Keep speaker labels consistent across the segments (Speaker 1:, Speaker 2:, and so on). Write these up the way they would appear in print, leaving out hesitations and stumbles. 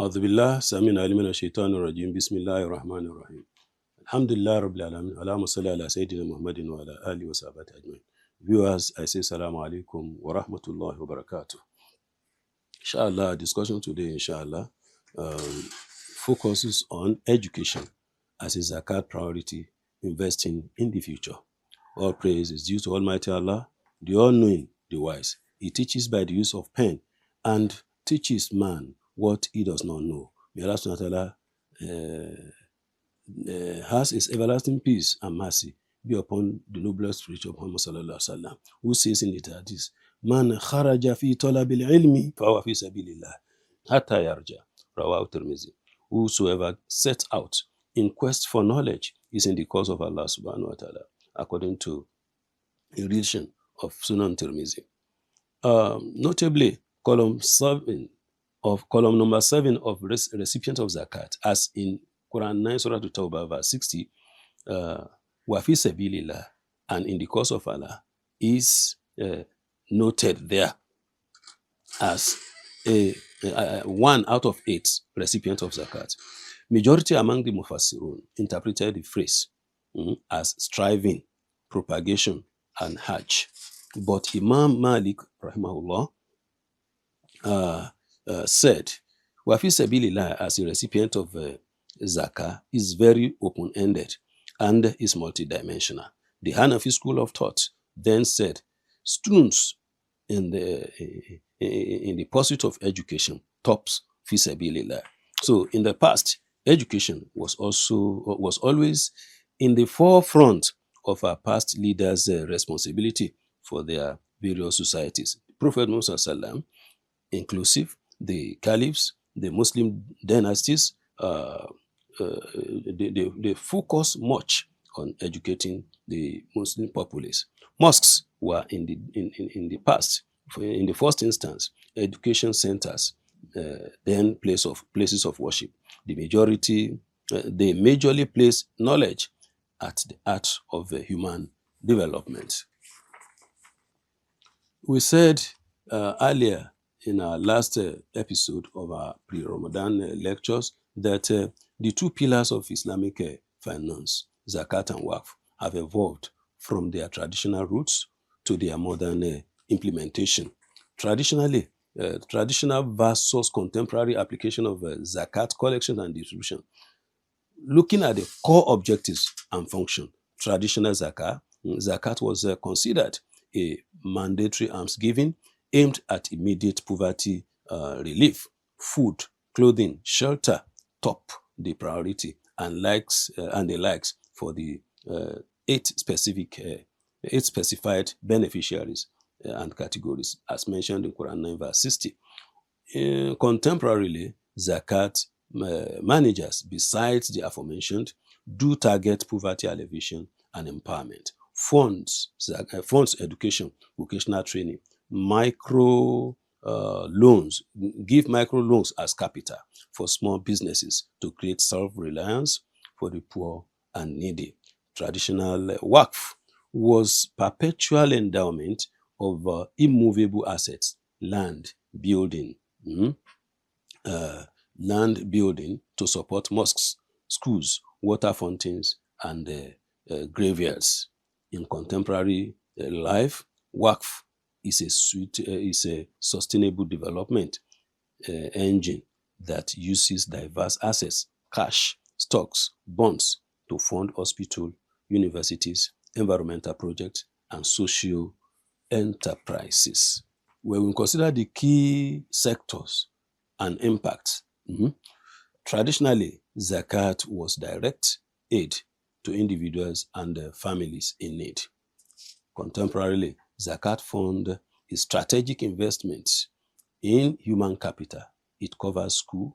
Speaker 1: أعوذ بالله سميع العليم من الشيطان الرجيم بسم الله الرحمن الرحيم الحمد لله رب العالمين اللهم صل على سيدنا محمد وعلى آله وصحبه أجمعين. Viewers, I say Assalamu alaikum wa rahmatullahi wa barakatuh. Inshallah, our discussion today, inshallah, focuses on education as a Zakat priority, investing in the future. All praise is due to Almighty Allah, the all-knowing, the wise. He teaches by the use of pen and teaches man what he does not know. May Allah subhanahu wa ta'ala has his everlasting peace and mercy be upon the noblest preacher Muhammad sallallahu alaihi wasallam, who says in the hadith, "Man kharaja fi talabil ilmi fahuwa fi sabilillah hatta yarja." Rawahu Tirmidhi. Whosoever sets out in quest for knowledge is in the cause of Allah subhanahu wa ta'ala, according to a reading of Sunan Tirmidhi. Notably, column number 7 of recipient of Zakat, as in Quran 9 Surah At-Tawbah verse 60, wa fi sabilillah, and in the cause of Allah, is noted there as a 1 out of 8 recipient of Zakat. Majority among the Mufassirun interpreted the phrase as striving, propagation, and hajj. But Imam Malik, rahimahullah, said, wa fi sabilillah as a recipient of Zakah is very open-ended and is multidimensional. The Hanafi school of thought then said, students in the pursuit of education tops fi sabilillah. So in the past, education was always in the forefront of our past leaders' responsibility for their various societies. Prophet Muhammad sallam, inclusive the caliphs, the Muslim dynasties, they focus much on educating the Muslim populace. Mosques were in the past, in the first instance, education centers, then places of worship. They majorly place knowledge at the heart of human development. We said earlier in our last episode of our pre-Ramadan lectures that the two pillars of Islamic finance, Zakat and Waqf, have evolved from their traditional roots to their modern implementation. Traditional versus contemporary application of Zakat collection and distribution. Looking at the core objectives and function, traditional Zakat was considered a mandatory alms giving aimed at immediate poverty relief. Food, clothing, shelter top the priority, and the likes for the 8 specified beneficiaries and categories, as mentioned in Quran 9 verse 60. Contemporarily, Zakat managers, besides the aforementioned, do target poverty alleviation and empowerment. Funds education, vocational training, micro loans, give micro loans as capital for small businesses to create self-reliance for the poor and needy. Traditional Waqf was perpetual endowment of immovable assets, land building to support mosques, schools, water fountains, and graveyards. In contemporary life, Waqf is a sustainable development engine that uses diverse assets, cash, stocks, bonds to fund hospitals, universities, environmental projects, and social enterprises. When we consider the key sectors and impacts, traditionally, Zakat was direct aid to individuals and families in need. Contemporarily, Zakat fund is strategic investment in human capital. It covers schools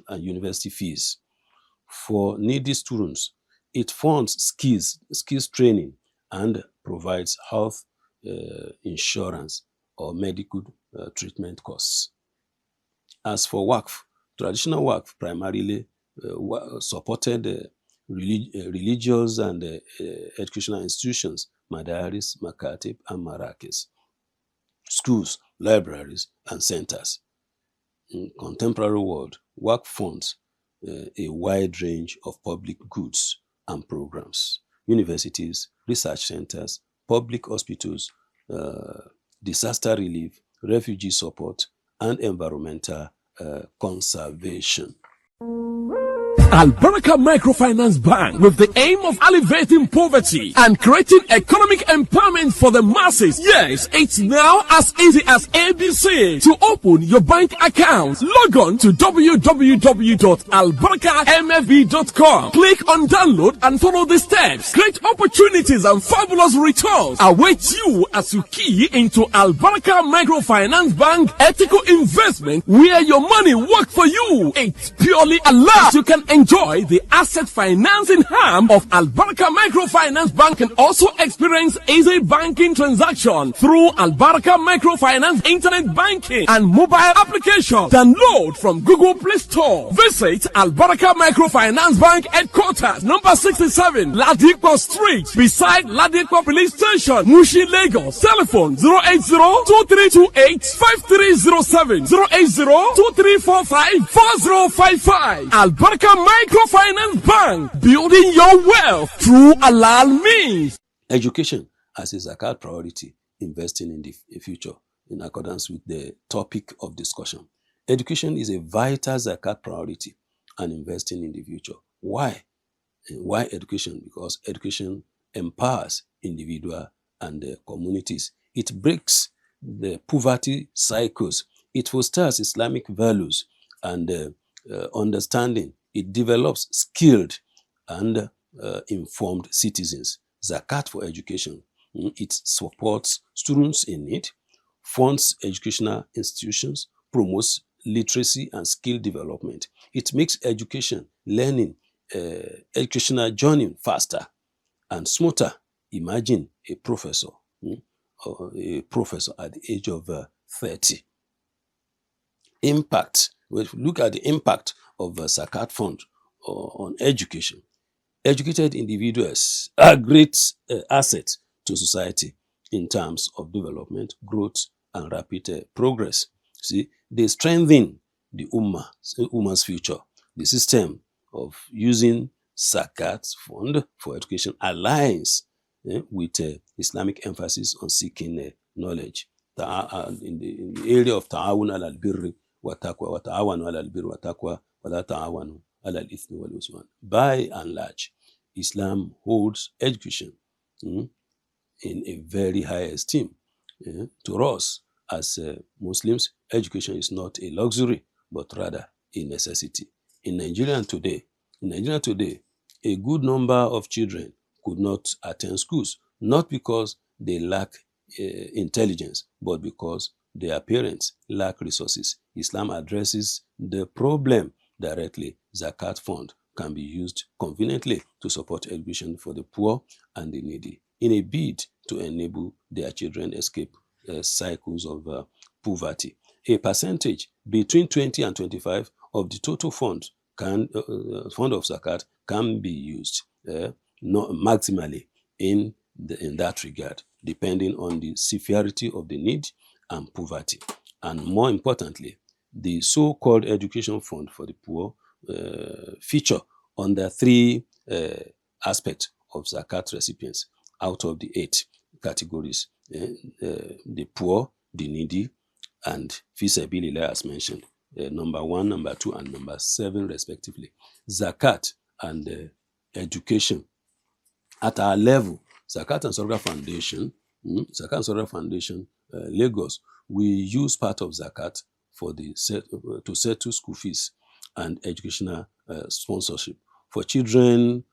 Speaker 1: and university fees. For needy students, it funds skills training, and provides health insurance or medical treatment costs. As for Waqf, traditional Waqf primarily supported religious and educational institutions, madaris, makatib, and marakis, schools, libraries, and centers. in contemporary world, work funds a wide range of public goods and programs. Universities, research centers, public hospitals, disaster relief, refugee support, and environmental conservation.
Speaker 2: Alberca Microfinance Bank, with the aim of alleviating poverty and creating economic empowerment for the masses. Yes, it's now as easy as ABC to open your bank account. Log on to www.albercamfb.com. Click on download and follow the steps. Great opportunities and fabulous returns await you as you key into Alberca Microfinance Bank ethical investment, where your money work for you. It's purely allowed. You can enjoy the asset financing arm of Alberca Microfinance Bank and also experience easy banking transaction through Alberca Microfinance internet banking and mobile application. Download from Google Play Store. Visit Alberca Microfinance Bank headquarters, number 67, Ladikwa Street, beside Ladikwa Police Station, Mushi, Lagos. Telephone 080-2328-5307, 080-2345-4055. Alberca Microfinance Bank, building your wealth through halal means.
Speaker 1: Education as a Zakat priority, investing in the future in accordance with the topic of discussion. Education is a vital Zakat priority and investing in the future. Why? Why education? Because education empowers individuals and communities. It breaks the poverty cycles. It fosters Islamic values and understanding. It develops skilled and informed citizens. Zakat for education. It supports students in need, funds educational institutions, promotes literacy and skill development. It makes education, learning, educational journey faster and smoother. Imagine a professor, or a professor at the age of 30. Impact. If we look at the impact of the Zakat fund on education. Educated individuals are great assets to society in terms of development, growth, and rapid progress. See, they strengthen the Ummah's future. The system of using Zakat fund for education aligns with Islamic emphasis on seeking knowledge. In the area of ta'awun al-birri wa taqwa, wa ta'awanu al-birri wa taqwa, wa la ta'awanu al-ithmi wal uswan. By and large, Islam holds education in a very high esteem. To us, as Muslims, education is not a luxury, but rather a necessity. In Nigeria today, a good number of children could not attend schools, not because they lack intelligence, but because their parents lack resources. Islam addresses the problem directly. Zakat fund can be used conveniently to support education for the poor and the needy in a bid to enable their children escape cycles of poverty. A percentage between 20 and 25 of the total fund fund of Zakat can be used not maximally in that regard, depending on the severity of the need and poverty. And more importantly, the so-called education fund for the poor feature under three aspects of Zakat recipients out of the 8 categories: the poor, the needy, and fi sabilillah as mentioned, number 1, number 2, and number 7 respectively. Zakat and education. At our level, Zakat and Sadaqat Foundation, Lagos, we use part of Zakat for to settle school fees and educational sponsorship for children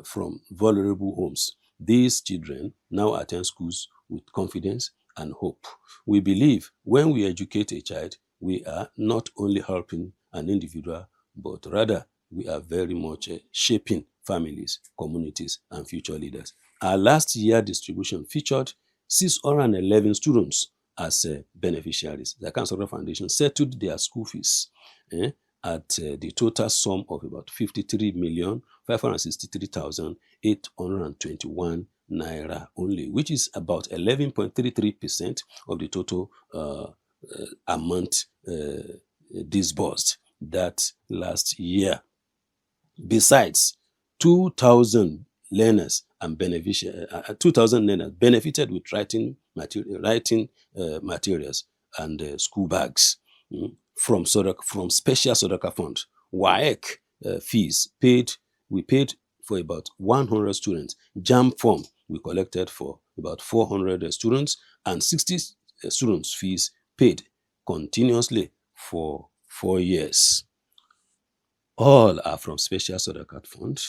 Speaker 1: from vulnerable homes. These children now attend schools with confidence and hope. We believe when we educate a child, we are not only helping an individual, but rather we are very much shaping families, communities, and future leaders. Our last year distribution featured 611 students as beneficiaries. The Zakat Foundation settled their school fees at the total sum of about 53,563,821 naira only, which is about 11.33% of the total amount disbursed that last year. Besides, 2,000 learners and 2,000 learners benefited with writing materials and school bags from special Sadaqat fund. WAEC fees we paid for about 100 students. JAM form we collected for about 400 students, and 60 students fees paid continuously for 4 years. All are from special Sadaqat fund,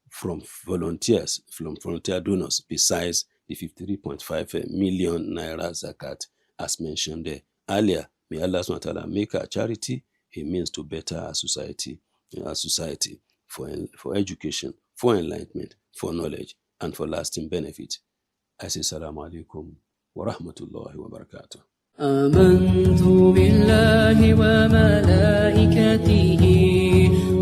Speaker 1: from volunteers, from volunteer donors, besides the 53.5 million naira zakat as mentioned earlier. May Allah subhanahu wa ta'ala make our charity a means to better our society for education, for enlightenment, for knowledge, and for lasting benefit. I say Assalamu alaikum wa rahmatullahi wa barakatuh.
Speaker 3: آمنت بالله وملائكته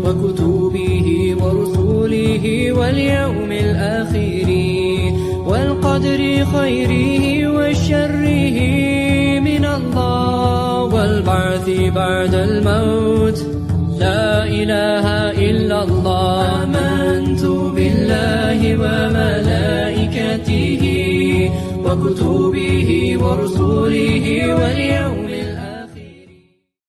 Speaker 3: وكتبه ورسله واليوم الآخر والقدر خيره وشره من الله والبعث بعد الموت لا إله إلا الله. آمنت بالله وملائكته وكتبه ورسله واليوم